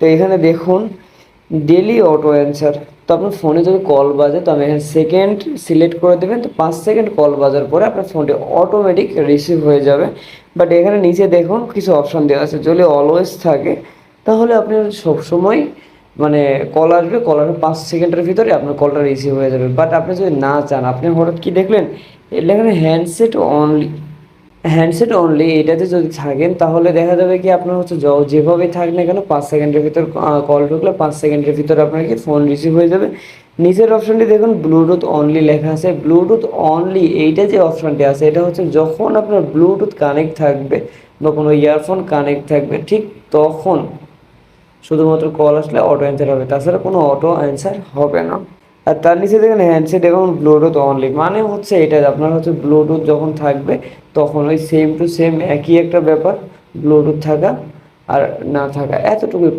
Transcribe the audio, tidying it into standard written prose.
তো এখানে দেখুন ডেলি অটো অ্যান্সার। তো আপনার ফোনে যদি কল বাজে তো আমি এখানে সেকেন্ড সিলেক্ট করে দেবেন, তো 5 সেকেন্ড কল বাজার পরে আপনার ফোনটি অটোমেটিক রিসিভ হয়ে যাবে। বাট এখানে নিচে দেখুন কিছু অপশান দেওয়া আছে, যদি অলওয়েজ থাকে তাহলে আপনি সবসময় মানে কল আসবে, কল আসবে 5 সেকেন্ডের ভিতরে আপনার কলটা রিসিভ হয়ে যাবে। বাট আপনি যদি না চান, আপনি হঠাৎ কি দেখলেন এখানে হ্যান্ডসেট অনলি, হ্যান্ডসেট অনলি এটাতে যদি থাকেন তাহলে দেখা যাবে কি আপনার হচ্ছে যেভাবেই থাক না কেন 5 সেকেন্ডের ভিতর কল ঢুকলে 5 সেকেন্ডের ভিতর আপনার কি ফোন রিসিভ হয়ে যাবে। নিচের অপশনটি দেখুন ব্লুটুথ অনলি লেখা আছে। ব্লুটুথ অনলি এইটা যে অপশনটি আছে এটা হচ্ছে যখন আপনার ব্লুটুথ কানেক্ট থাকবে বা কোনো ইয়ারফোন কানেক্ট থাকবে ঠিক তখন শুধুমাত্র কল আসলে অটো অ্যান্সার হবে, তাছাড়া কোনো অটো অ্যান্সার হবে না। আর তার নিচে দেখেন হ্যান্ডসেট এবং ব্লুটুথ অনলি, মানে হচ্ছে এটা আপনার হচ্ছে ব্লুটুথ যখন থাকবে তখন ওই সেম টু সেম একই একটা ব্যাপার, ব্লুটুথ থাকা আর না থাকা এতটুকুই।